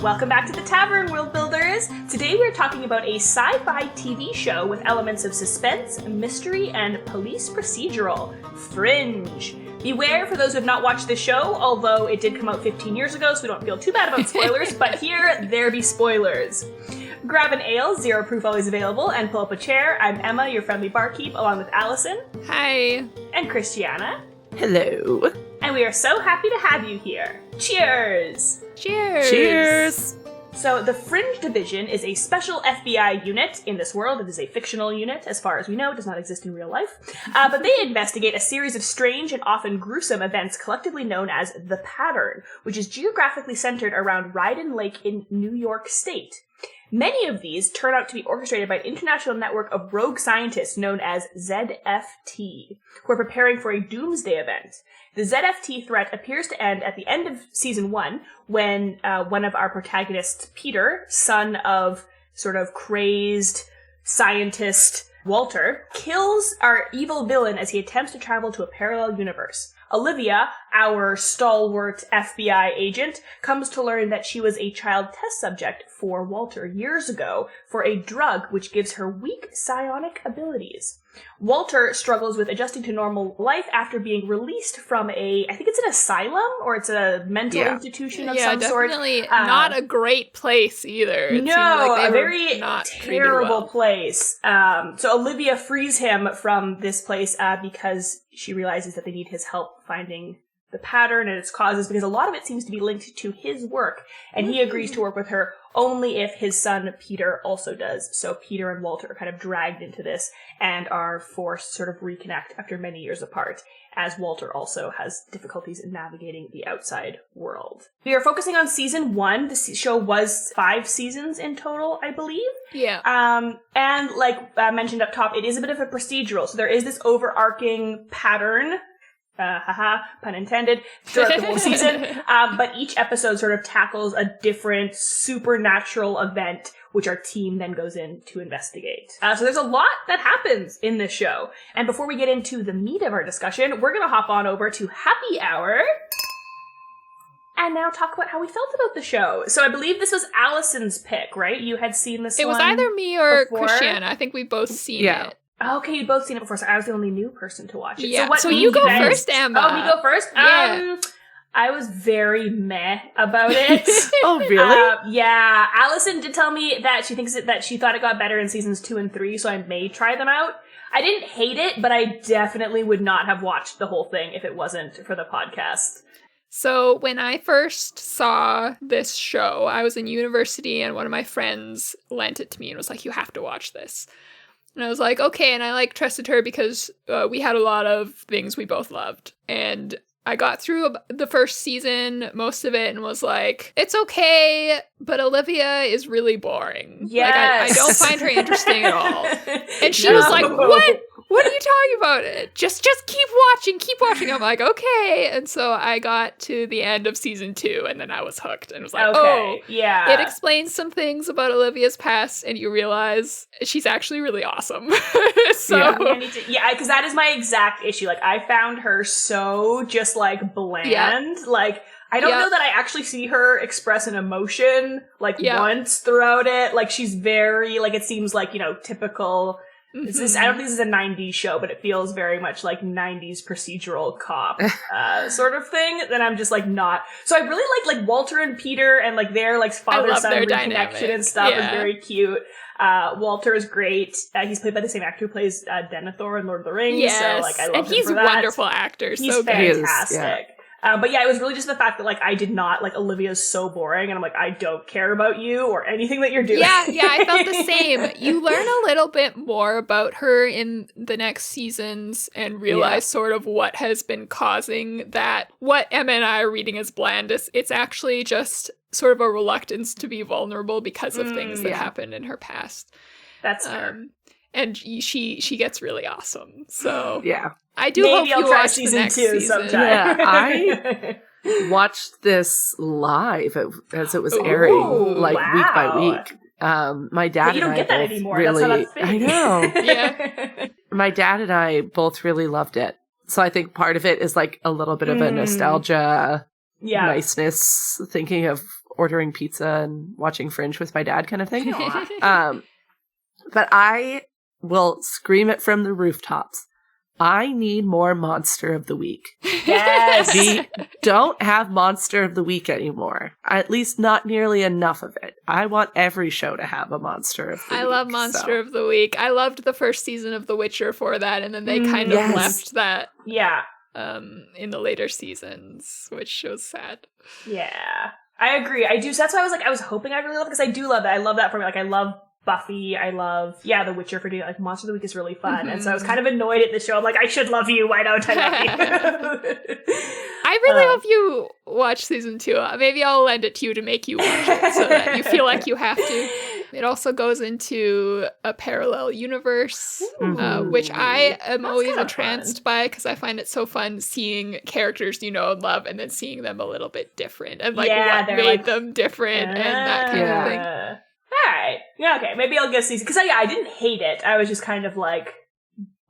Welcome back to the Tavern, World Builders! Today we're talking about a sci-fi TV show with elements of suspense, mystery, and police procedural, Fringe. Beware for those who have not watched the show, although it did come out 15 years ago, so we don't feel too bad about spoilers, but here, there be spoilers. Grab an ale, zero proof always available, and pull up a chair. I'm Emma, your friendly barkeep, along with Allison. Hi. And Christiana. Hello. And we are so happy to have you here. Cheers! Cheers! Cheers! So, the Fringe Division is a special FBI unit. In this world, it is a fictional unit. As far as we know, it does not exist in real life. But they investigate a series of strange and often gruesome events collectively known as the Pattern, which is geographically centered around Ryden Lake in New York State. Many of these turn out to be orchestrated by an international network of rogue scientists known as ZFT, who are preparing for a doomsday event. The ZFT threat appears to end at the end of season 1, when one of our protagonists, Peter, son of sort of crazed scientist Walter, kills our evil villain as he attempts to travel to a parallel universe. Olivia, our stalwart FBI agent, comes to learn that she was a child test subject for Walter years ago for a drug which gives her weak psionic abilities. Walter struggles with adjusting to normal life after being released from I think it's an asylum, or it's a mental institution of some sort. Yeah, definitely not a great place either. It a very terrible place. So Olivia frees him from this place because she realizes that they need his help finding the pattern and its causes, because a lot of it seems to be linked to his work, and he agrees to work with her only if his son Peter also does. So Peter and Walter are kind of dragged into this and are forced to sort of reconnect after many years apart, as Walter also has difficulties in navigating the outside world. We are focusing on season 1. The show was 5 seasons in total, I believe. Yeah. And like mentioned up top, it is a bit of a procedural. So there is this overarching pattern, pun intended, throughout the whole season. But each episode sort of tackles a different supernatural event, which our team then goes in to investigate. So there's a lot that happens in this show. And before we get into the meat of our discussion, we're going to hop on over to Happy Hour and now talk about how we felt about the show. So I believe this was Allison's pick, right? You had seen this one. It was either me or Christiana. I think I both seen it. Okay, you'd both seen it before, so I was the only new person to watch it. Yeah. So you go first, Emma. Oh, me go first? Yeah. I was very meh about it. Oh, really? Yeah. Allison did tell me that she thought it got better in seasons 2 and 3, so I may try them out. I didn't hate it, but I definitely would not have watched the whole thing if it wasn't for the podcast. So when I first saw this show, I was in university and one of my friends lent it to me and was like, you have to watch this. And I was like, okay, and I trusted her because we had a lot of things we both loved. And I got through the first season, most of it, and was like, it's okay, but Olivia is really boring. Yes. I don't find her interesting at all. And she was like, what? What are you talking about? Just keep watching. I'm like, okay. And so I got to the end of season 2, and then I was hooked and was like, yeah. It explains some things about Olivia's past, and you realize she's actually really awesome. Because that is my exact issue. I found her so just bland. Yeah. I don't know that I actually see her express an emotion once throughout it. She's very it seems typical. I don't think this is a 90s show, but it feels very much like 90s procedural cop sort of thing. Then I'm just not. So I really like Walter and Peter and their father-son reconnection and stuff is very cute. Walter is great. He's played by the same actor who plays Denethor in Lord of the Rings. Yes, so I love him for that. And he's a wonderful actor. He's so fantastic. Yeah. But yeah, it was really just the fact that I did not Olivia's so boring, and I'm I don't care about you or anything that you're doing. Yeah, I felt the same. You learn a little bit more about her in the next seasons and realize sort of what has been causing that. What Emma and I are reading as bland it's actually just sort of a reluctance to be vulnerable because of things that happened in her past. That's fair. And she gets really awesome. So yeah. I do Maybe hope I'll you try watch season the next 2 season. sometime. Yeah, I watched this live as it was airing, week by week. My dad you don't and I get that both anymore. really, That's not a thing. I know. Yeah. My dad and I both really loved it. So I think part of it is a little bit of a nostalgia niceness, thinking of ordering pizza and watching Fringe with my dad kind of thing. But I will scream it from the rooftops. I need more Monster of the Week. Yes. We don't have Monster of the Week anymore. At least not nearly enough of it. I want every show to have a Monster of the Week. I love Monster of the Week. I loved the first season of The Witcher for that, and then they kind of left that in the later seasons, which was sad. Yeah. I agree. I do. So that's why I was hoping I really love it, because I do love that. I love that for me. Like, I love Buffy, I love, The Witcher for doing like Monster of the Week is really fun. And so I was kind of annoyed at the show. I'm like, I should love you. Why don't I love you? I really hope you watch season 2. Maybe I'll lend it to you to make you watch it so that you feel like you have to. It also goes into a parallel universe, which I am always entranced by, because I find it so fun seeing characters you know and love, and then seeing them a little bit different, and like what made them different, and that kind of thing. Alright. Yeah, okay. Maybe I'll give season, because I didn't hate it. I was just kind of like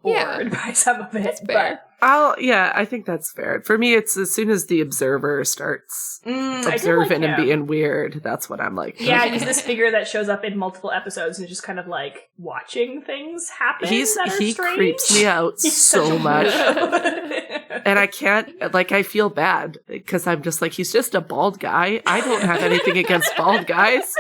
bored by some of it. That's fair. I think that's fair. For me, it's as soon as the observer starts observing and being weird, that's what I'm like. Yeah, he's this figure that shows up in multiple episodes and just kind of like watching things happen. He creeps me out so much. And I can't, like, I feel bad because I'm just like, he's just a bald guy. I don't have anything against bald guys.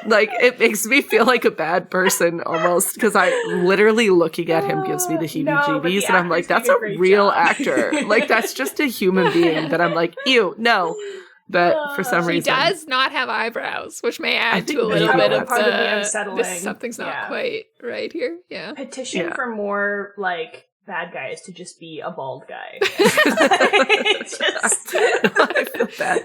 Like, it makes me feel like a bad person almost, because I literally looking at him gives me the heebie-jeebies, and I'm like, that's a real actor. Like, that's just a human being that I'm like, ew, no. But for some reason, he does not have eyebrows, which may add to a little bit of the unsettling. Something's not quite right here. Yeah. Petition for more like bad guys to just be a bald guy. I feel bad.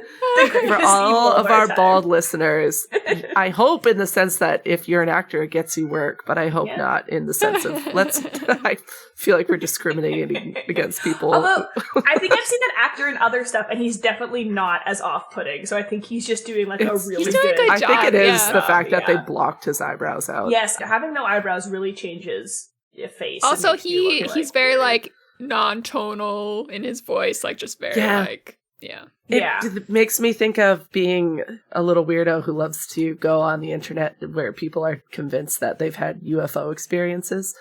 For all of our bald listeners, I hope in the sense that if you're an actor, it gets you work, but I hope not in the sense of I feel like we're discriminating against people. Although, I think I've seen that actor in other stuff, and he's definitely not as off-putting, so I think he's just doing like a really good job. I think it is the fact that they blocked his eyebrows out. Yes, having no eyebrows really changes your face. Also, he's very like non-tonal in his voice, like just very like It makes me think of being a little weirdo who loves to go on the internet where people are convinced that they've had UFO experiences.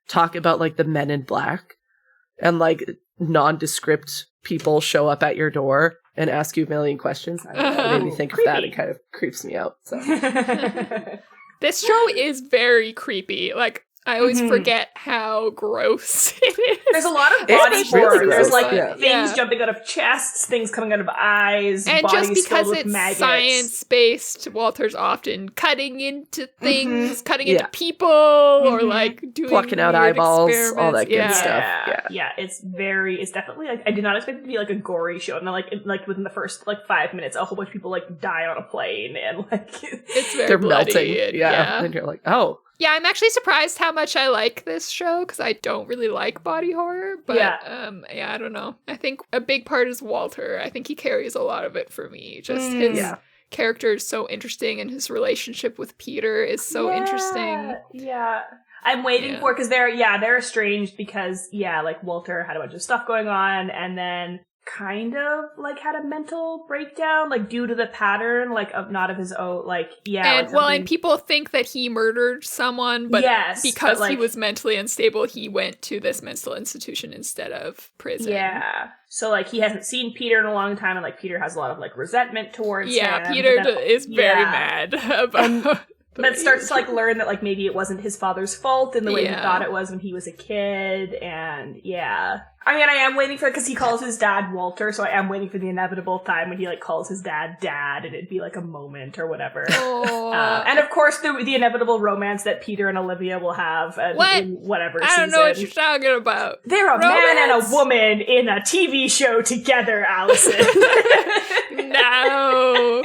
Talk about like the Men in Black, and like nondescript people show up at your door and ask you a million questions. I don't know, it made me think of that. It kind of creeps me out. So this show is very creepy. Like, I always forget how gross it is. There's a lot of body horror. Really There's like things jumping out of chests, things coming out of eyes, and bodies just because filled with it's maggots. Science-based, Walter's often cutting into things, cutting into people, or like doing plucking out eyeballs, all that good stuff. Yeah, it's definitely like, I did not expect it to be like a gory show, and then like within the first like 5 minutes, a whole bunch of people like die on a plane, and like it's very they're bloody, melting. And you're like, oh. Yeah, I'm actually surprised how much I like this show, because I don't really like body horror, but I don't know. I think a big part is Walter. I think he carries a lot of it for me. Just his character is so interesting, and his relationship with Peter is so interesting. Yeah. I'm waiting for, because they're estranged because, like Walter had a bunch of stuff going on, and then kind of like had a mental breakdown, like due to the pattern, like not of his own, like and like and people think that he murdered someone, but because he was mentally unstable, he went to this mental institution instead of prison. So like he hasn't seen Peter in a long time, and like Peter has a lot of like resentment towards him. Peter is very mad about. But it starts to like learn that like maybe it wasn't his father's fault in the way he thought it was when he was a kid, and I mean, I am waiting for it because he calls his dad Walter, so I am waiting for the inevitable time when he like calls his dad Dad, and it'd be like a moment or whatever. And of course, the inevitable romance that Peter and Olivia will have in whatever season. I don't know what you're talking about. They're a man and a woman in a TV show together, Allison. No.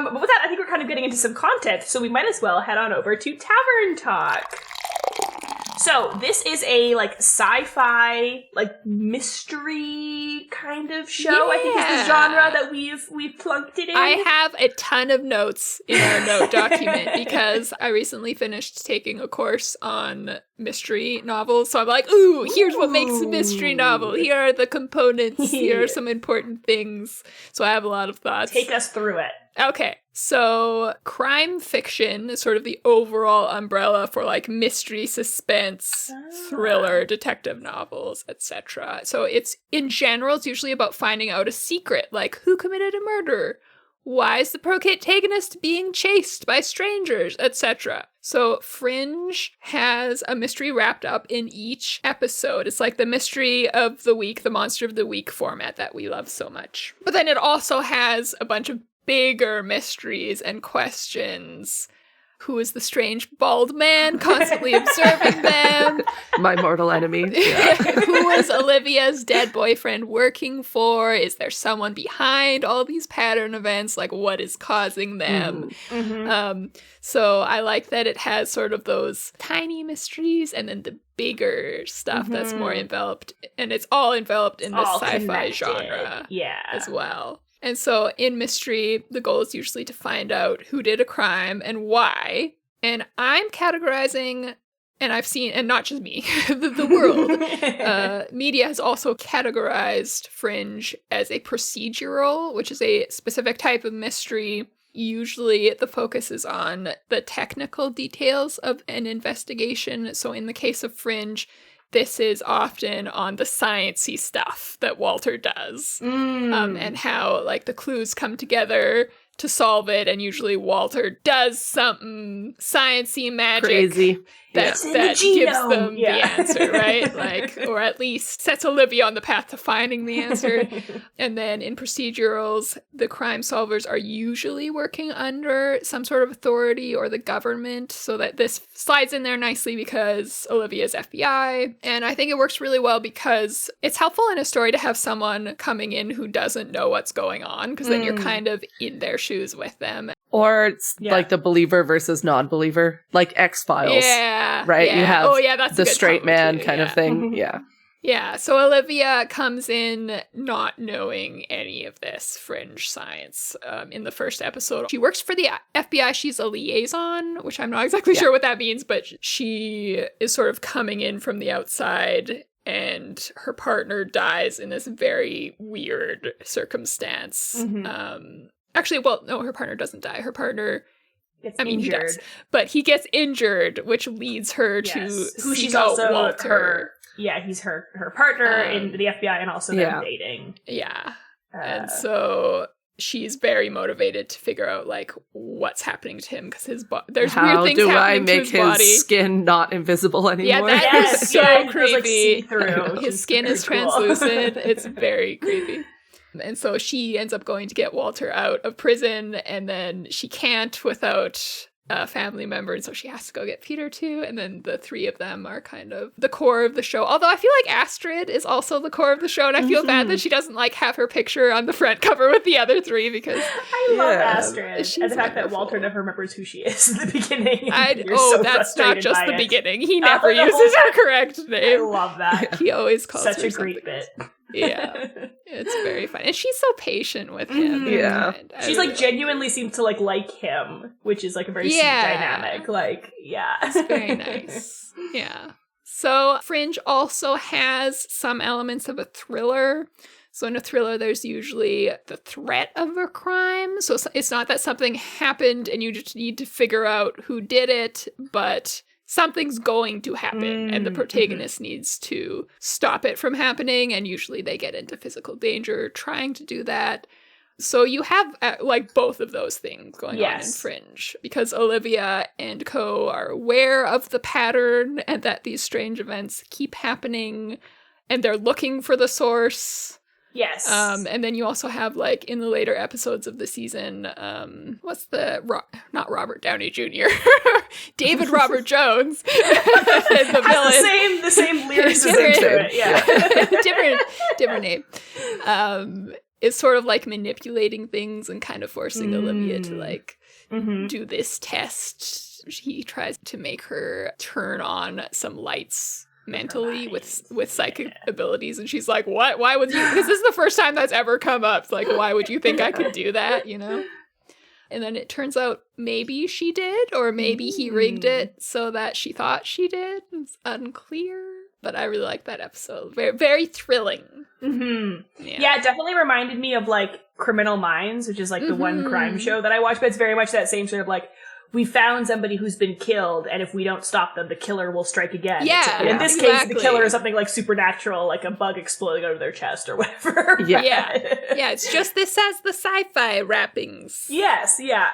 But with that, I think we're kind of getting into some content, so we might as well head on over to Tavern Talk. So this is a like sci-fi, like mystery kind of show. I think is the genre that we've plunked it in. I have a ton of notes in our note document because I recently finished taking a course on mystery novels. So I'm like, ooh, here's what makes a mystery novel. Here are the components. Here are some important things. So I have a lot of thoughts. Take us through it. Okay, so crime fiction is sort of the overall umbrella for like mystery, suspense, thriller, detective novels, etc. So it's usually about finding out a secret, like who committed a murder, why is the protagonist being chased by strangers, etc. So Fringe has a mystery wrapped up in each episode. It's like the mystery of the week, the monster of the week format that we love so much. But then it also has a bunch of bigger mysteries and questions. Who is the strange bald man constantly observing them? My mortal enemy. Yeah. Who is Olivia's dead boyfriend working for? Is there someone behind all these pattern events? Like, what is causing them? Mm-hmm. So I like that it has sort of those tiny mysteries and then the bigger stuff that's more enveloped. And it's all enveloped in this sci-fi genre as well. And so in mystery, the goal is usually to find out who did a crime and why. And I'm categorizing, and I've seen, and not just me, the world. Media has also categorized Fringe as a procedural, which is a specific type of mystery. Usually the focus is on the technical details of an investigation. So in the case of Fringe, this is often on the sciencey stuff that Walter does, and how like the clues come together to solve it, and usually Walter does something sciencey magic Crazy. that gives them the answer, right? Like, or at least sets Olivia on the path to finding the answer. And then in procedurals, the crime solvers are usually working under some sort of authority or the government, so that this slides in there nicely because Olivia's FBI. And I think it works really well because it's helpful in a story to have someone coming in who doesn't know what's going on, because then you're kind of in their shoes with them. Or it's like the believer versus non-believer, like X-Files. Yeah. Right? Yeah. You have that's the a good straight man too, kind of thing. Yeah. Yeah, so Olivia comes in not knowing any of this Fringe science in the first episode. She works for the FBI. She's a liaison, which I'm not exactly sure what that means, but she is sort of coming in from the outside, and her partner dies in this very weird circumstance. Actually, well, no, her partner doesn't die. Her partner... injured. He does. But he gets injured, which leads her to who she's out also Walter. He's her partner in the FBI, and also they're dating. Yeah. And so she's very motivated to figure out, like, what's happening to him, because his there's weird things happening to his body. How do I make his skin not invisible anymore? Yeah, that is so creepy. Like, see-through. His skin is translucent. It's very creepy. And so she ends up going to get Walter out of prison, and then she can't without a family member, and so she has to go get Peter too, and then the three of them are kind of the core of the show. Although I feel like Astrid is also the core of the show, and I feel bad that she doesn't like have her picture on the front cover with the other three, because I love Astrid, and the fact that Walter never remembers who she is in the beginning. That's not just the beginning. He never uses her correct name. I love that. He always calls her such a great bit. Yeah, it's very fun, and she's so patient with him. Yeah, she's like genuinely seems to like him, which is like a very sweet dynamic. Like, it's very nice. Yeah. So Fringe also has some elements of a thriller. So in a thriller, there's usually the threat of a crime. So it's not that something happened and you just need to figure out who did it, but something's going to happen, and the protagonist needs to stop it from happening, and usually they get into physical danger trying to do that. So you have like both of those things going on in Fringe, because Olivia and co are aware of the pattern and that these strange events keep happening, and they're looking for the source. Yes. And then you also have, like, in the later episodes of the season, what's the... not Robert Downey Jr. David Robert Jones. The villain. The same lyricism to it, yeah. different name. Is sort of, like, manipulating things and kind of forcing Olivia to, like, do this test he tries to make her turn on some lights mentally with psychic abilities, and she's like, what? Why would you? Because this is the first time that's ever come up. It's like, why would you think I could do that, you know? And then it turns out maybe she did, or maybe he rigged it so that she thought she did. It's unclear. But I really like that episode. Very, very thrilling. Mm-hmm. Yeah, it definitely reminded me of, like, Criminal Minds, which is, like, the one crime show that I watch. But it's very much that same sort of, like, we found somebody who's been killed, and if we don't stop them, the killer will strike again. Yeah, in this case, the killer is something like supernatural, like a bug exploding out of their chest or whatever. Yeah, it's just this has the sci-fi wrappings. Yes, yeah.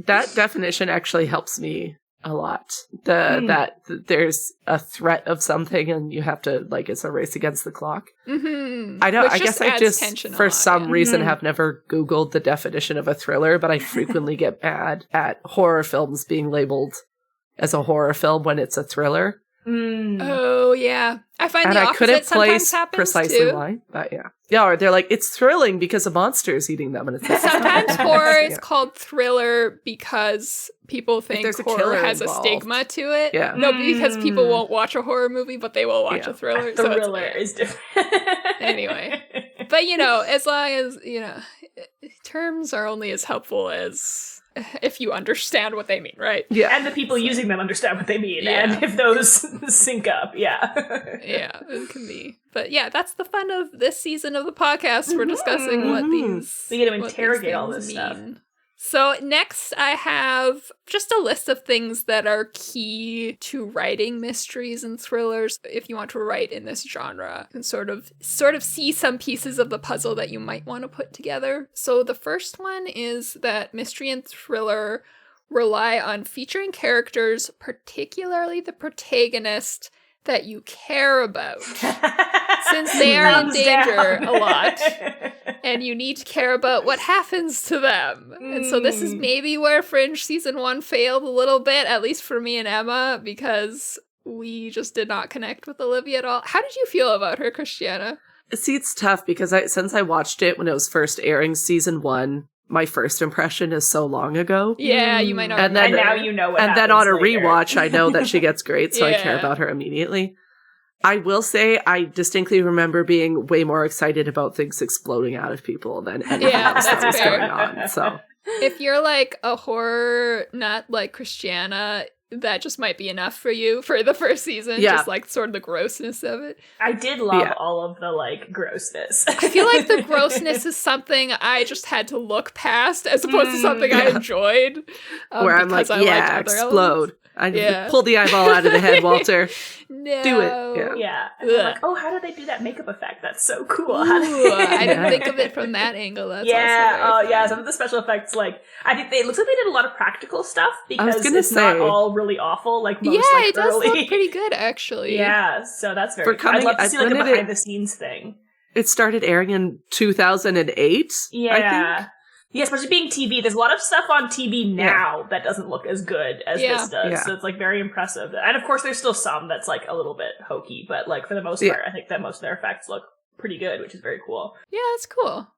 That definition actually helps me a lot. That there's a threat of something, and you have to, like, it's a race against the clock. Mm-hmm. I know. Which I guess I just, for some reason, Mm-hmm. have never Googled the definition of a thriller, but I frequently get mad at horror films being labeled as a horror film when it's a thriller. Oh, yeah. I find and the I opposite couldn't sometimes place happens precisely too. why, but yeah, or they're like, it's thrilling because a monster is eating them, and it's Sometimes horror is called thriller because people think there's a horror killer has involved. a stigma to it. Yeah. No, because people won't watch a horror movie, but they will watch a thriller. The thriller is different. Anyway. But, you know, as long as, you know, terms are only as helpful as if you understand what they mean, right? Yeah. And the people using them understand what they mean, Yeah. and if those sync up, yeah. Yeah, it can be. But yeah, that's the fun of this season of the podcast. We're discussing what these We get to what these interrogate all things this stuff. mean. So next I have just a list of things that are key to writing mysteries and thrillers. If you want to write in this genre, and sort of see some pieces of the puzzle that you might want to put together. So the first one is that mystery and thriller rely on featuring characters, particularly the protagonist, that you care about. Since they are in danger a lot, and you need to care about what happens to them. And so this is maybe where Fringe season 1 failed a little bit, at least for me and Emma, because we just did not connect with Olivia at all. How did you feel about her, Christiana? See, it's tough because since I watched it when it was first airing season 1, my first impression is so long ago. Yeah, you might not And remember. And now you know what And then happens on a later. rewatch, I know that she gets great, so I care Yeah. about her immediately. I will say I distinctly remember being way more excited about things exploding out of people than anything Yeah, else that that's was fair. going on. So If you're like a horror nut like Christiana, that just might be enough for you for the first season. Yeah. Just like sort of the grossness of it. I did love Yeah. all of the, like, grossness. I feel like the grossness is something I just had to look past as opposed to something I enjoyed. where I'm like, because I liked yeah, other explode. Yeah. Pull the eyeball out of the head, Walter. No. Do it. Yeah. Yeah. And I'm like, oh, how did they do that makeup effect? That's so cool. How did Ooh, they- I didn't think of it from that angle. That's yeah, also very yeah. fun. Some of the special effects, like, I think it looks like they did a lot of practical stuff because gonna it's not say. all really awful like most Yeah, like it does early. look pretty good, actually. Yeah, so that's very For cool. I'd love to coming- see like a when did behind the scenes thing. It started airing in 2008, Yeah. I think. Yeah, especially being TV. There's a lot of stuff on TV now that doesn't look as good as this does. Yeah. So it's like very impressive. And of course there's still some that's like a little bit hokey, but like for the most Yeah. part, I think that most of their effects look pretty good, which is very cool. Yeah, that's cool.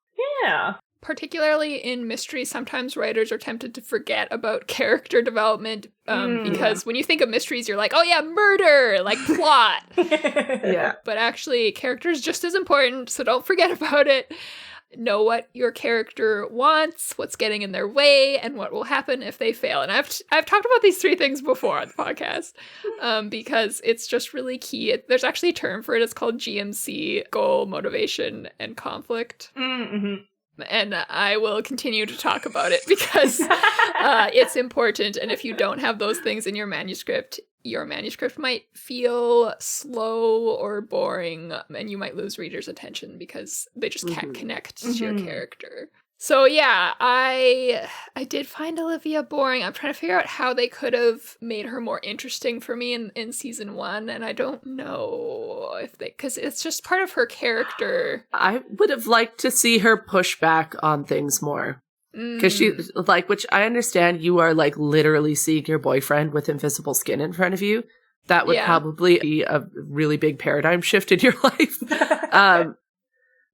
Yeah. Particularly in mysteries, sometimes writers are tempted to forget about character development because when you think of mysteries, you're like, oh yeah, murder, like plot. Yeah. But actually, character is just as important, so don't forget about it. Know what your character wants, what's getting in their way, and what will happen if they fail. And I've talked about these 3 things before on the podcast because it's just really key. There's actually a term for it. It's called GMC, goal, motivation, and conflict. Mm-hmm. And I will continue to talk about it because it's important. And if you don't have those things in your manuscript might feel slow or boring, and you might lose readers' attention because they just can't connect to your character. So yeah, I did find Olivia boring. I'm trying to figure out how they could have made her more interesting for me in season 1, and I don't know if they, because it's just part of her character. I would have liked to see her push back on things more. Because she, like, which I understand you are, like, literally seeing your boyfriend with invisible skin in front of you. That would probably be a really big paradigm shift in your life.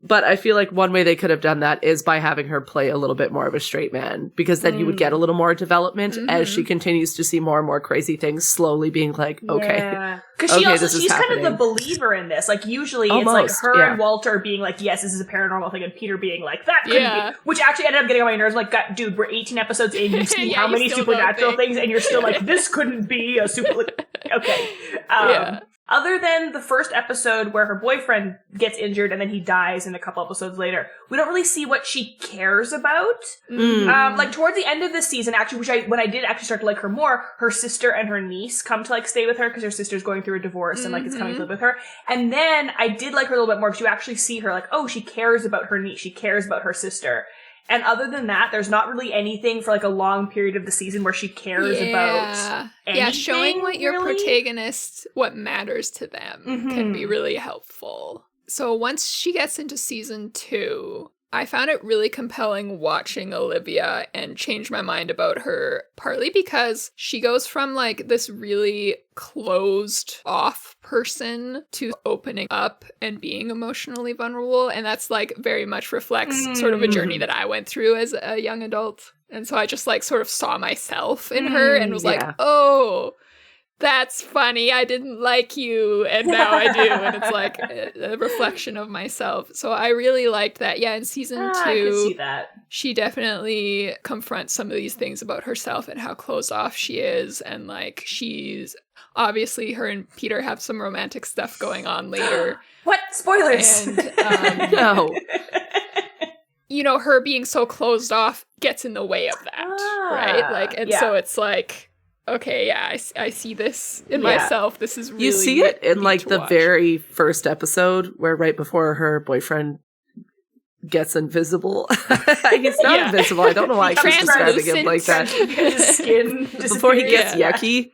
But I feel like one way they could have done that is by having her play a little bit more of a straight man, because then you would get a little more development as she continues to see more and more crazy things, slowly being like, okay. Because Okay, she's kind of the believer in this. Like, usually Almost, it's like her and Walter being like, yes, this is a paranormal thing, and Peter being like, that couldn't be. Which actually ended up getting on my nerves. Like, God, dude, we're 18 episodes in, you've seen how many supernatural things, and you're still like, this couldn't be a super... Okay. Other than the first episode where her boyfriend gets injured and then he dies in a couple episodes later, we don't really see what she cares about. Like, towards the end of this season, actually, when I did actually start to like her more, her sister and her niece come to, like, stay with her because her sister's going through a divorce and, like, is coming to live with her. And then I did like her a little bit more because you actually see her, like, oh, she cares about her niece. She cares about her sister. And other than that, there's not really anything for, like, a long period of the season where she cares about anything. Yeah, showing what your really? Protagonist, what matters to them, can be really helpful. So once she gets into season 2, I found it really compelling watching Olivia and change my mind about her, partly because she goes from, like, this really closed off person to opening up and being emotionally vulnerable. And that's, like, very much reflects sort of a journey that I went through as a young adult. And so I just, like, sort of saw myself in her and was like, oh, that's funny. I didn't like you, and now I do. And it's like a reflection of myself. So I really liked that. Yeah, in season 2, I could see that. She definitely confronts some of these things about herself and how closed off she is. And, like, she's obviously, her and Peter have some romantic stuff going on later. What? Spoilers! And, No. you know, her being so closed off gets in the way of that, right? Like, and so it's like, okay, yeah, I see this in myself. This is really... You see it in, like, the watch. very first episode, where right before her boyfriend gets invisible. He's not invisible. I don't know why she's describing him like that. His skin Before he gets yucky,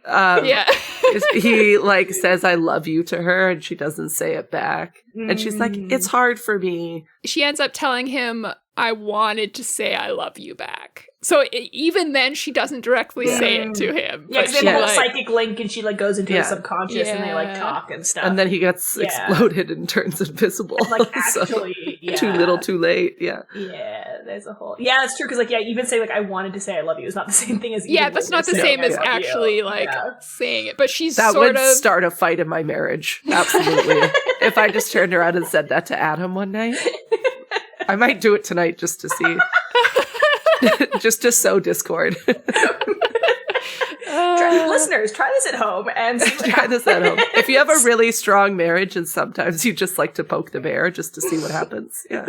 he, like, says, I love you to her, and she doesn't say it back. And she's like, it's hard for me. She ends up telling him, I wanted to say I love you back. So even then, she doesn't directly say it to him. Yeah, because they have a whole psychic link, and she, like, goes into his subconscious, and they, like, talk and stuff. And then he gets exploded and turns invisible. Like, actually, Too little, too late, Yeah, there's a whole... Yeah, that's true, because, like, even say, like, I wanted to say I love you is not the same thing as... that's not the same as actually, like, saying it. But she's that sort would start a fight in my marriage. Absolutely. If I just turned around and said that to Adam one night, I might do it tonight just to see... just to sow discord. Listeners, try this at home and see what try happens. this at home. If you have a really strong marriage and sometimes you just like to poke the bear just to see what happens. Yeah.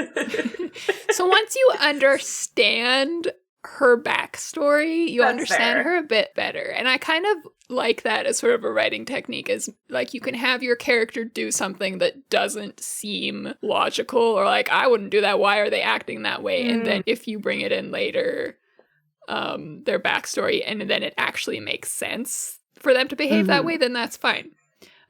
So once you understand her backstory, you understand her a bit better. And I kind of like that as sort of a writing technique, is like you can have your character do something that doesn't seem logical, or like, I wouldn't do that, why are they acting that way? And then if you bring it in later, their backstory, and then it actually makes sense for them to behave that way, then that's fine.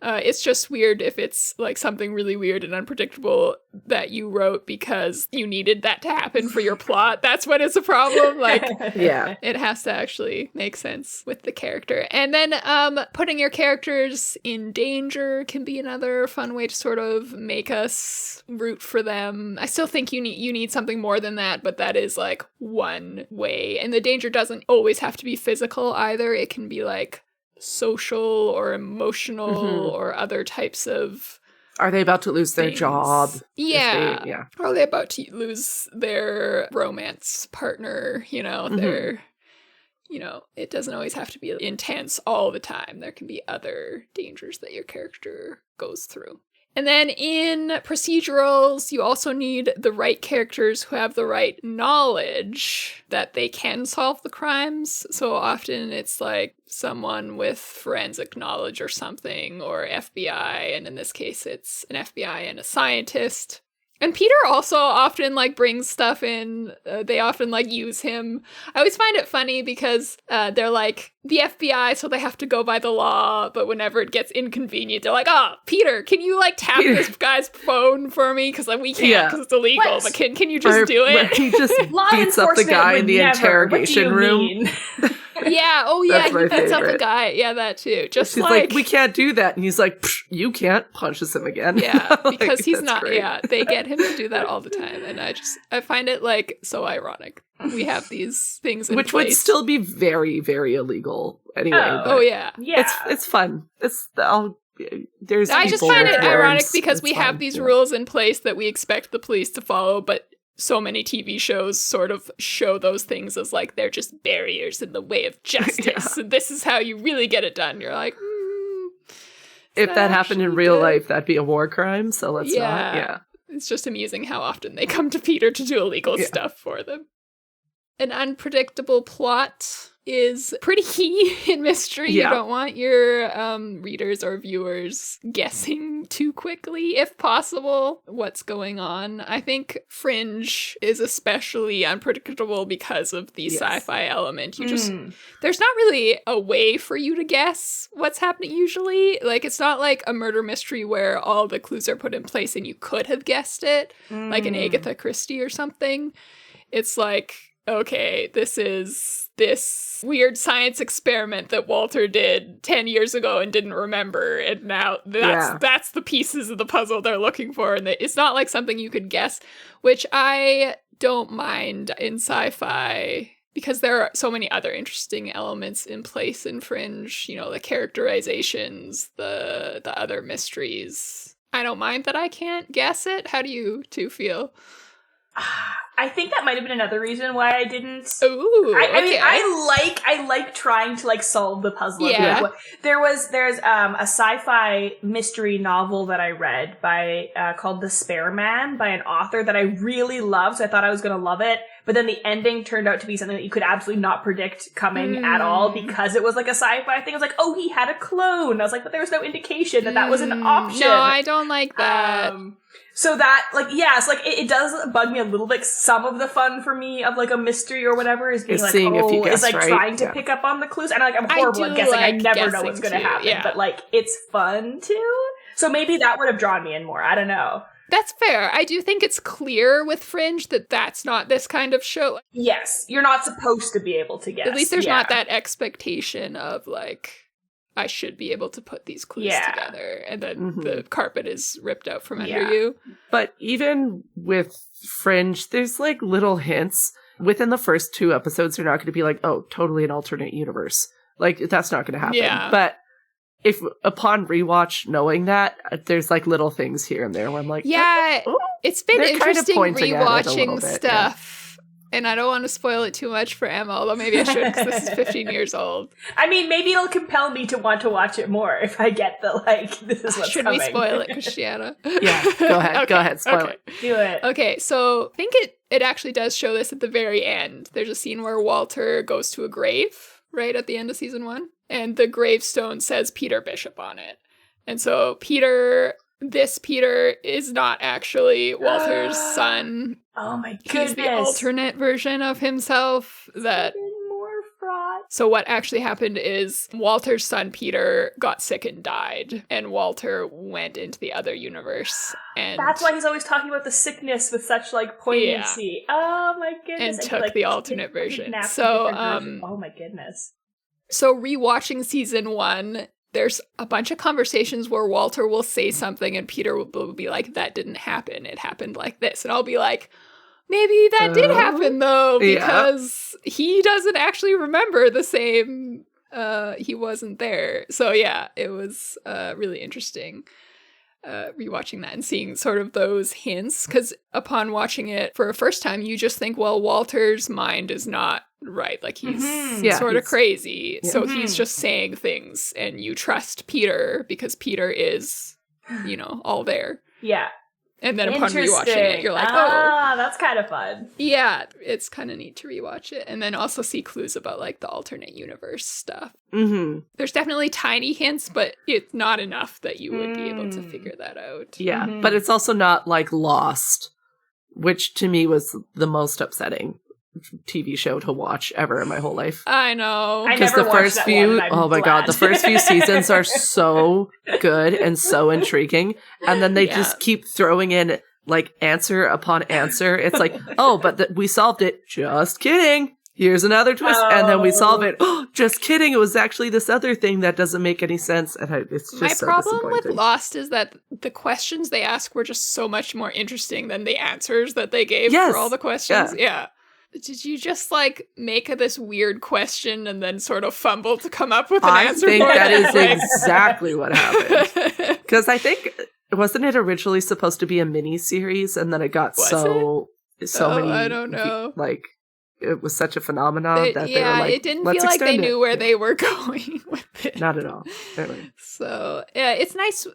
It's just weird if it's like something really weird and unpredictable that you wrote because you needed that to happen for your plot. That's when it's a problem. Like, it has to actually make sense with the character. And then putting your characters in danger can be another fun way to sort of make us root for them. I still think you need something more than that, but that is like one way. And the danger doesn't always have to be physical either. It can be like social or emotional or other types of... Are they about to lose their job? Yeah. Are they about to lose their romance partner? You know, their... You know, it doesn't always have to be intense all the time. There can be other dangers that your character goes through. And then in procedurals, you also need the right characters who have the right knowledge that they can solve the crimes. So often it's like someone with forensic knowledge or something, or FBI, and in this case it's an FBI and a scientist. And Peter also often, like, brings stuff in. They often, like, use him. I always find it funny because they're, like, the FBI, so they have to go by the law. But whenever it gets inconvenient, they're like, oh, Peter, can you, like, tap this guy's phone for me? Because, like, we can't because it's illegal. What? But can you just do it? He just beats up the guy in the interrogation room. Yeah. Oh, yeah. That's my He beats up the favorite. guy. Yeah, that too. Just She's like, we can't do that. And he's like, you can't. Punches him again. Yeah, Like, because he's that's not. great. Yeah, they get him to do that all the time, and I find it like so ironic. We have these things in Which place. would still be very, very illegal anyway. Oh. but Oh yeah. Yeah. It's fun. There's. I just people find with it ironic words. because It's we fun. have these Yeah. rules in place that we expect the police to follow, but so many TV shows sort of show those things as like they're just barriers in the way of justice, and this is how you really get it done. You're like, If that happened in actually real good? life, that'd be a war crime. So let's not. Yeah. It's just amusing how often they come to Peter to do illegal Yeah. stuff for them. An unpredictable plot is pretty key in mystery. Yeah. You don't want your readers or viewers guessing too quickly, if possible, what's going on. I think Fringe is especially unpredictable because of the Yes. sci-fi element. You just Mm. there's not really a way for you to guess what's happening usually. Like, it's not like a murder mystery where all the clues are put in place and you could have guessed it, like an Mm. Agatha Christie or something. It's like, okay, this is this weird science experiment that Walter did 10 years ago and didn't remember, and now that's the pieces of the puzzle they're looking for, and it's not like something you could guess, which I don't mind in sci-fi because there are so many other interesting elements in place in Fringe, you know, the characterizations, the other mysteries. I don't mind that I can't guess it. How do you two feel? I think that might have been another reason why I didn't. Ooh, I mean, okay. I like trying to like solve the puzzle. of, Yeah. like, there's a sci-fi mystery novel that I read by called The Spare Man by an author that I really loved. So I thought I was going to love it, but then the ending turned out to be something that you could absolutely not predict coming at all because it was like a sci-fi thing. I was like, oh, he had a clone. I was like, but there was no indication that that was an option. No, I don't like that. So that, like, yeah, it's like, it does bug me a little bit. Some of the fun for me of, like, a mystery or whatever is being Is like, seeing if you is, guess like, right. thanking to Yeah. pick up on the clues. And, like, I'm I horrible do at guessing. I like never know guessing what's going to too, happen. yeah. But, like, it's fun, too. So maybe that would have drawn me in more. I don't know. That's fair. I do think it's clear with Fringe that that's not this kind of show. Yes, you're not supposed to be able to guess. At least there's yeah. not that expectation of, like, I should be able to put these clues Yeah. together, and then Mhm. the carpet is ripped out from under Yeah. you. But even with Fringe, there's like little hints. Within the first 2 episodes, they're not going to be like, oh, totally an alternate universe. Like, that's not going to happen. Yeah. But if upon rewatch, knowing that, there's like little things here and there where I'm like, Yeah, oh, it's been They're kind of interesting pointing at it a little rewatching bit, stuff. And I don't want to spoil it too much for Emma, although maybe I should because this is 15 years old. I mean, maybe it'll compel me to want to watch it more if I get the, like, this is what's Should coming. we spoil it, Christiana? yeah, go ahead, go ahead, spoil okay. it. Do it. Okay, so I think it actually does show this at the very end. There's a scene where Walter goes to a grave, right at the end of season 1, and the gravestone says Peter Bishop on it. And so this Peter is not actually Walter's son. Oh my goodness. He's the alternate version of himself that... Even more fraught. So what actually happened is Walter's son Peter got sick and died, and Walter went into the other universe. And That's why he's always talking about the sickness with such, like, poignancy. Oh my goodness. And he, took like, the alternate version. kidnapped a So, different version. Oh my goodness. So rewatching season 1, there's a bunch of conversations where Walter will say something and Peter will be like, that didn't happen. It happened like this. And I'll be like, maybe that did happen though, Yeah. because he doesn't actually remember the same, he wasn't there. So yeah, it was really interesting rewatching that and seeing sort of those hints, because upon watching it for a first time, you just think, well, Walter's mind is not right. Like he's Mhm. Yeah, sort of he's- crazy. yeah. So he's just saying things and you trust Peter because Peter is, you know, all there. Yeah. And then upon rewatching it, Interesting. you're like, oh, ah, that's kind of fun. yeah, it's kind of neat to rewatch it. And then also see clues about like the alternate universe stuff. Mm-hmm. There's definitely tiny hints, but it's not enough that you would be able to figure that out. Yeah, Mhm. but it's also not like Lost, which to me was the most upsetting TV show to watch ever in my whole life. I know. I Because never the watched first that few, one, and I'm oh my god, glad. the first few seasons are so good and so intriguing, and then they Yeah. just keep throwing in like answer upon answer. It's like, oh, but we solved it. Just kidding. here's another twist, and then we solve it. Oh, just kidding. It was actually this other thing that doesn't make any sense. And it's just My so problem with disappointing. Lost is that the questions they ask were just so much more interesting than the answers that they gave Yes. for all the questions. Yeah. Did you just like make this weird question and then sort of fumble to come up with an answer I think for that it? is exactly what happened. Because I think, wasn't it originally supposed to be a mini series, and then it got so many. I don't know. Like, it was such a phenomenon that they were like, it didn't let's feel like they extend knew it. where they were going with it. Not at all. Anyway. So, yeah, it's nice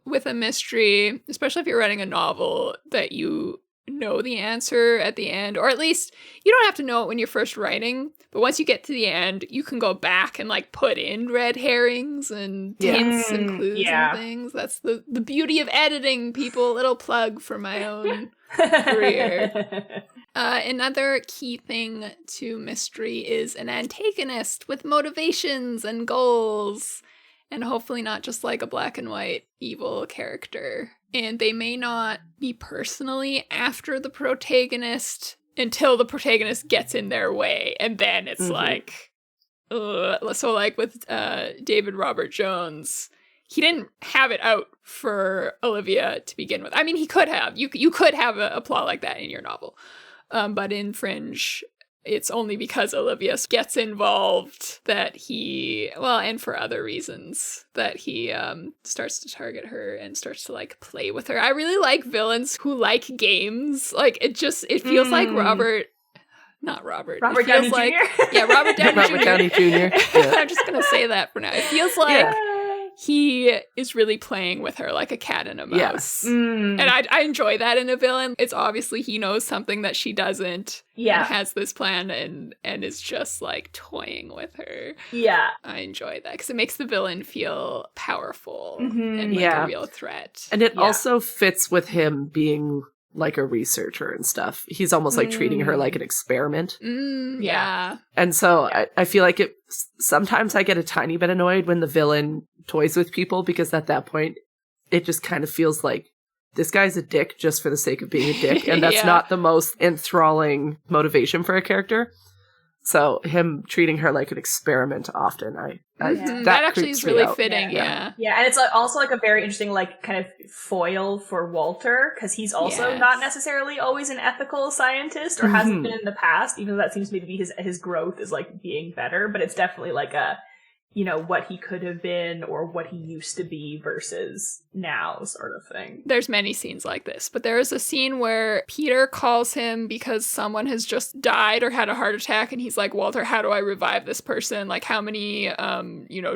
with a mystery, especially if you're writing a novel, that you know the answer at the end, or at least you don't have to know it when you're first writing, but once you get to the end, you can go back and like put in red herrings and hints and clues and things. That's the beauty of editing, people. Little plug for my own career. Another key thing to mystery is an antagonist with motivations and goals, and hopefully not just like a black and white evil character. And they may not be personally after the protagonist until the protagonist gets in their way, and then it's like, so like with David Robert Jones, he didn't have it out for Olivia to begin with. I mean, he could have. You could have a plot like that in your novel. But in Fringe, it's only because Olivia gets involved that he, and for other reasons, that he starts to target her and starts to like play with her. I really like villains who like games. Like it feels like Robert Downey like, Jr.? Yeah, Robert Downey Robert Jr. Downey Jr. Yeah. I'm just gonna say that for now. It feels like he is really playing with her like a cat and a mouse. Yes. And I enjoy that in a villain. It's obviously he knows something that she doesn't. Yeah. And has this plan and is just like toying with her. Yeah. I enjoy that because it makes the villain feel powerful and like a real threat. And it also fits with him being like a researcher and stuff. He's almost like treating her like an experiment. Yeah. And so I feel like sometimes I get a tiny bit annoyed when the villain toys with people, because at that point it just kind of feels like this guy's a dick just for the sake of being a dick, and that's not the most enthralling motivation for a character. So him treating her like an experiment often, that actually is really fitting. Yeah, and it's also like a very interesting like kind of foil for Walter, because he's also not necessarily always an ethical scientist, or hasn't been in the past, even though that seems to be his growth is like being better. But it's definitely like a, you know, what he could have been or what he used to be versus now sort of thing. There's many scenes like this, but there is a scene where Peter calls him because someone has just died or had a heart attack, and he's like, Walter, how do I revive this person? Like, how many,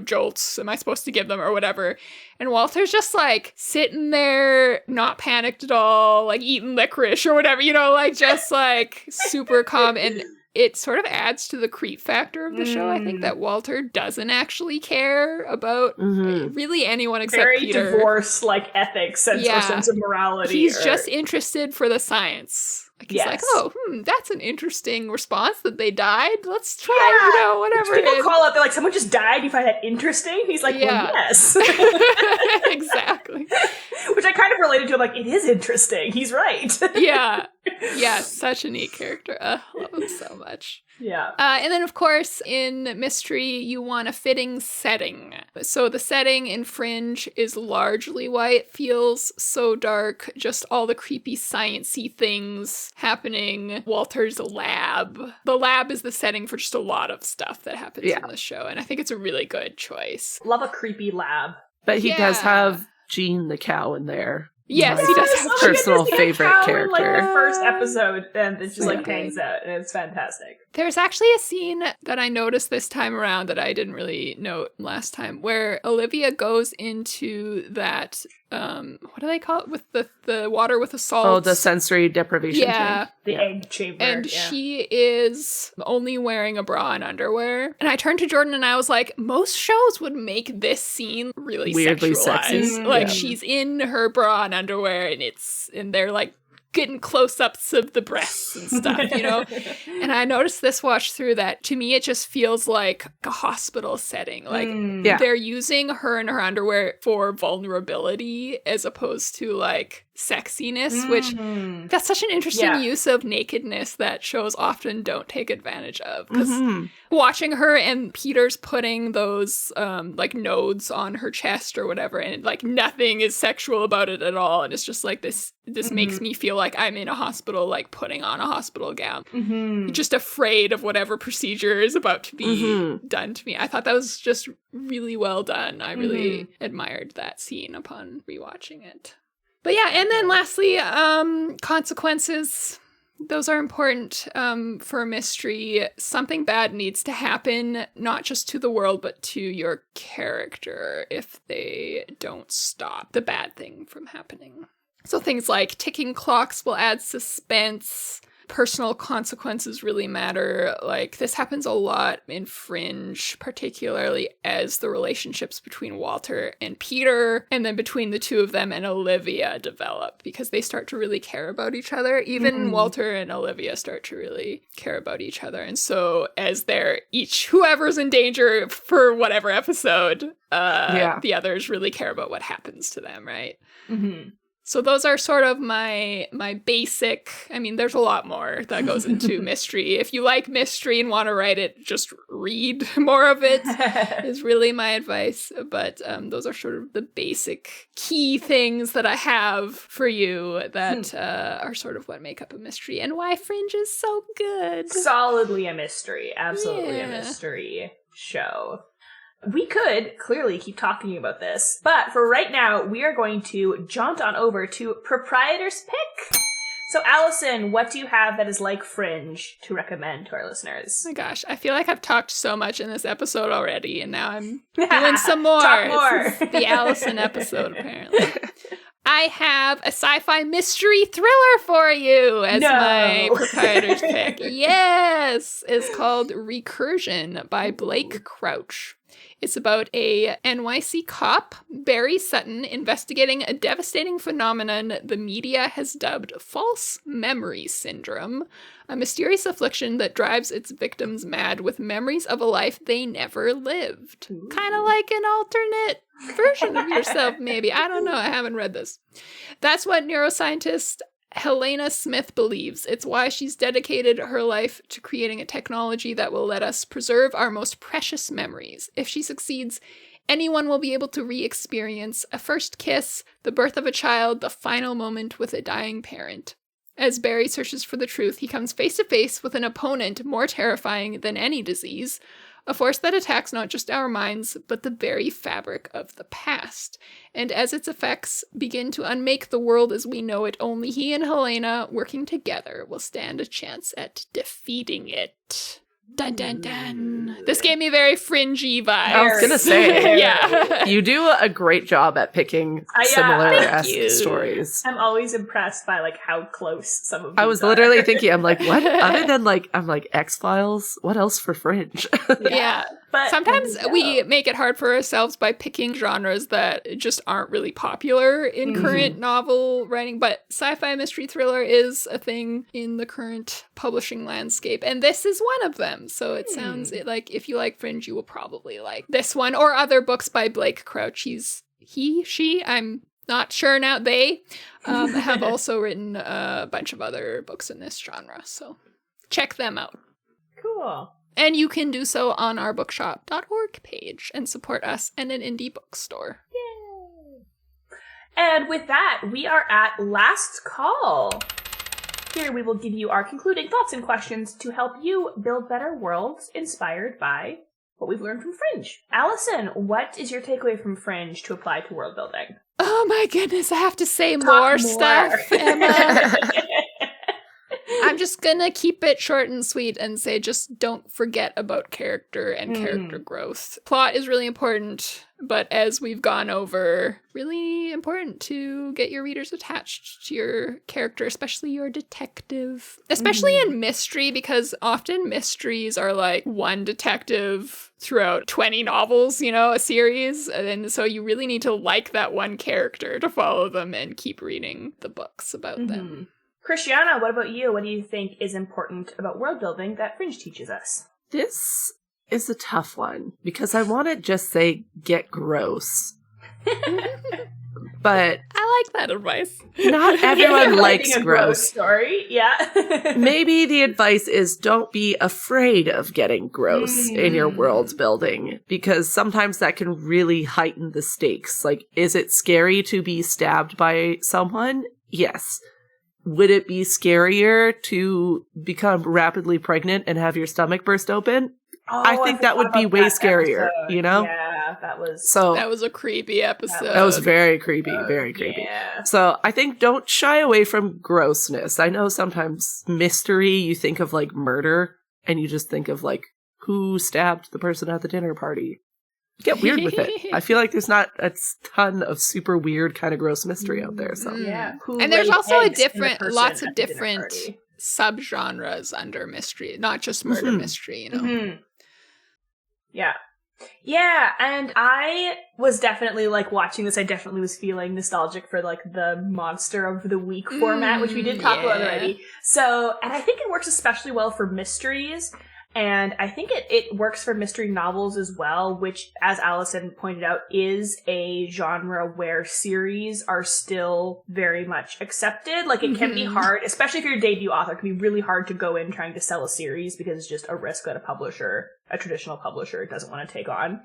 jolts am I supposed to give them or whatever? And Walter's just like sitting there, not panicked at all, like eating licorice or whatever, like just like super calm. And it sort of adds to the creep factor of the show, I think, that Walter doesn't actually care about really anyone except very Peter. Divorce, like, ethics or sense of morality. He's just interested for the science. Like, he's like, that's an interesting response that they died. Let's try, whatever it People is. call up, they're like, someone just died, you find that interesting? He's like, well, yes. Exactly. Which I kind of related to. I'm like, it is interesting. He's right. Yeah, such a neat character. I love him so much. Yeah. And then, of course, in mystery, you want a fitting setting. So the setting in Fringe is largely why it feels so dark. Just all the creepy science-y things happening. Walter's lab. The lab is the setting for just a lot of stuff that happens in the show. And I think it's a really good choice. Love a creepy lab. But he does have Jean the cow in there. Yes, he does have his personal favorite character. In, like, the first episode, and it just like hangs out, and it's fantastic. There's actually a scene that I noticed this time around that I didn't really note last time, where Olivia goes into that, what do they call it? With the water with the salt. Oh, the sensory deprivation chamber. The egg chamber. And she is only wearing a bra and underwear. And I turned to Jordan and I was like, most shows would make this scene really weirdly sexualized. sexy. Like, she's in her bra and underwear, and they're like getting close-ups of the breasts and stuff, And I noticed this watch through that. To me, it just feels like a hospital setting. Like, they're using her and her underwear for vulnerability as opposed to, like, sexiness, which that's such an interesting use of nakedness that shows often don't take advantage of. Because watching her and Peter's putting those like nodes on her chest or whatever, and like nothing is sexual about it at all, and it's just like this makes me feel like I'm in a hospital, like putting on a hospital gown, just afraid of whatever procedure is about to be done to me. I thought that was just really well done. I really admired that scene upon rewatching it. But yeah, and then lastly, consequences. Those are important for a mystery. Something bad needs to happen, not just to the world, but to your character if they don't stop the bad thing from happening. So things like ticking clocks will add suspense. Personal consequences really matter. Like, this happens a lot in Fringe, particularly as the relationships between Walter and Peter, and then between the two of them and Olivia develop, because they start to really care about each other. Even Walter and Olivia start to really care about each other. And so as they're each, whoever's in danger for whatever episode, the others really care about what happens to them, right? So those are sort of my basic, I mean, there's a lot more that goes into mystery. If you like mystery and want to write it, just read more of it is really my advice. But those are sort of the basic key things that I have for you that are sort of what make up a mystery and why Fringe is so good. Solidly a mystery. Absolutely a mystery show. We could clearly keep talking about this, but for right now, we are going to jaunt on over to Proprietor's Pick. So, Allison, what do you have that is like Fringe to recommend to our listeners? Oh my gosh, I feel like I've talked so much in this episode already, and now I'm doing some more. Talk more. This is the Allison episode, apparently. I have a sci-fi mystery thriller for you as my Proprietor's Pick. Yes! It's called Recursion by Blake Crouch. It's about a NYC cop, Barry Sutton, investigating a devastating phenomenon the media has dubbed false memory syndrome, a mysterious affliction that drives its victims mad with memories of a life they never lived. Kind of like an alternate version of yourself, maybe. I don't know. I haven't read this. That's what neuroscientist Helena Smith believes. It's why she's dedicated her life to creating a technology that will let us preserve our most precious memories. If she succeeds, anyone will be able to re-experience a first kiss, the birth of a child, the final moment with a dying parent. As Barry searches for the truth, he comes face to face with an opponent more terrifying than any disease, a force that attacks not just our minds, but the very fabric of the past. And as its effects begin to unmake the world as we know it, only he and Helena, working together, will stand a chance at defeating it. Dun dun dun. This gave me very fringy vibes. I was gonna say, yeah. You do a great job at picking similar stories. I'm always impressed by like how close some of these I was literally thinking, I'm like, what? Other than like, I'm like X-Files. What else for Fringe? Yeah. But sometimes we make it hard for ourselves by picking genres that just aren't really popular in current novel writing. But sci-fi mystery thriller is a thing in the current publishing landscape. And this is one of them. So it sounds like if you like Fringe, you will probably like this one or other books by Blake Crouch. She, I'm not sure now. They have also written a bunch of other books in this genre. So check them out. Cool. And you can do so on our bookshop.org page and support us and an indie bookstore. Yay! And with that, we are at last call. Here we will give you our concluding thoughts and questions to help you build better worlds inspired by what we've learned from Fringe. Allison, what is your takeaway from Fringe to apply to world building? Oh my goodness, I have to say more stuff, Emma. I'm just gonna keep it short and sweet and say just don't forget about character and character growth. Plot is really important, but as we've gone over, really important to get your readers attached to your character, especially your detective. Especially in mystery, because often mysteries are like one detective throughout 20 novels, a series. And so you really need to like that one character to follow them and keep reading the books about them. Christiana, what about you? What do you think is important about world building that Fringe teaches us? This is a tough one because I want to just say get gross. But I I like that advice. Not If you're everyone likes writing a gross. story. Yeah. Maybe the advice is don't be afraid of getting gross in your world building, because sometimes that can really heighten the stakes. Like, is it scary to be stabbed by someone? Yes. Would it be scarier to become rapidly pregnant and have your stomach burst open? I think that would be way scarier, you know? Yeah, that was a creepy episode. That was very creepy, very creepy. Yeah. So I think don't shy away from grossness. I know sometimes mystery, you think of like murder, and you just think of like who stabbed the person at the dinner party. Get weird with it. I feel like there's not a ton of super weird kind of gross mystery out there. So Yeah. And there's also lots of different subgenres under mystery, not just murder mystery, you know. Mm-hmm. Yeah. Yeah, and I was definitely, like, watching this, I definitely was feeling nostalgic for, like, the Monster of the Week format, which we did talk about already. So, and I think it works especially well for mysteries, and I think it works for mystery novels as well, which, as Allison pointed out, is a genre where series are still very much accepted. Like, it can be hard, especially if you're a debut author, it can be really hard to go in trying to sell a series because it's just a risk that a traditional publisher doesn't want to take on.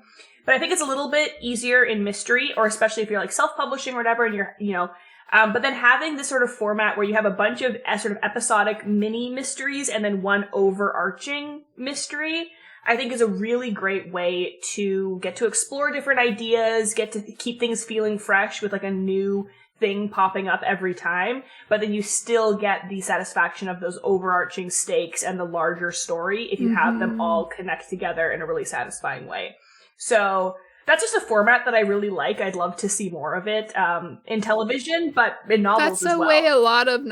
But I think it's a little bit easier in mystery, or especially if you're, like, self-publishing or whatever, and you're, you know, but then having this sort of format where you have a bunch of sort of episodic mini mysteries and then one overarching mystery, I think is a really great way to get to explore different ideas, get to keep things feeling fresh with like a new thing popping up every time, but then you still get the satisfaction of those overarching stakes and the larger story if you have them all connect together in a really satisfying way. So that's just a format that I really like. I'd love to see more of it in television, but in novels as well. That's the way a lot of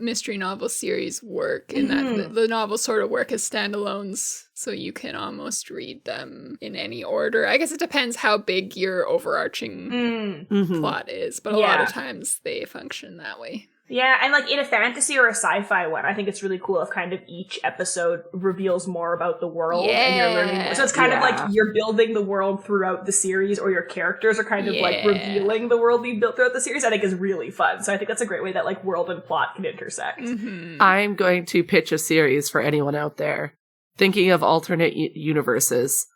mystery novel series work, in that the novels sort of work as standalones, so you can almost read them in any order. I guess it depends how big your overarching plot is, but a lot of times they function that way. Yeah, and like in a fantasy or a sci-fi one, I think it's really cool if kind of each episode reveals more about the world and you're learning. So it's kind of like you're building the world throughout the series, or your characters are kind of like revealing the world you built throughout the series. I think is really fun. So I think that's a great way that like world and plot can intersect. I'm going to pitch a series for anyone out there thinking of alternate universes.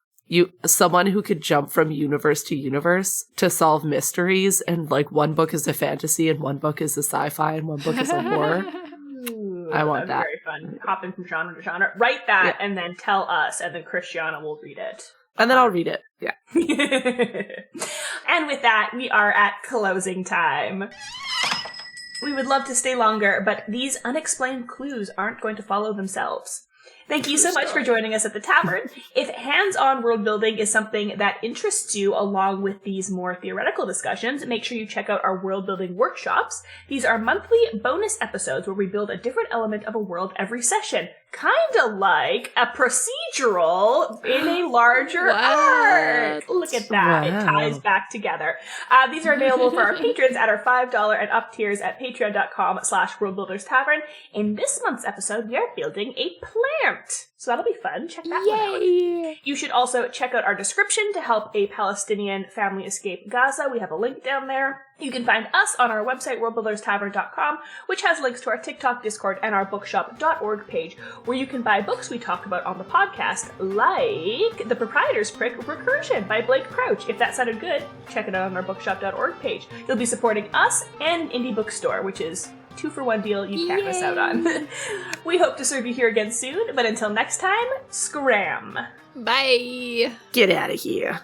Someone who could jump from universe to universe to solve mysteries, and like one book is a fantasy and one book is a sci-fi and one book is a horror. Ooh, I want that. Very fun. Hopping from genre to genre. Write that and then tell us, and then Christiana will read it. And then I'll read it. Yeah. And with that, we are at closing time. We would love to stay longer, but these unexplained clues aren't going to follow themselves. Thank you so much for joining us at the Tavern. If hands-on world building is something that interests you along with these more theoretical discussions, make sure you check out our world building workshops. These are monthly bonus episodes where we build a different element of a world every session. Kinda like a procedural in a larger arc. Look at that. It ties back together. These are available for our patrons at our $5 and up tiers at patreon.com/worldbuilderstavern. In this month's episode, we are building a plant. So that'll be fun. Check that one out. You should also check out our description to help a Palestinian family escape Gaza. We have a link down there. You can find us on our website, worldbuilderstavern.com, which has links to our TikTok, Discord, and our bookshop.org page, where you can buy books we talk about on the podcast, like The Proprietor's Prick Recursion by Blake Crouch. If that sounded good, check it out on our bookshop.org page. You'll be supporting us and Indie Bookstore, which is 2-for-1 deal you can't miss out on. We hope to serve you here again soon, but until next time, scram! Bye! Get out of here.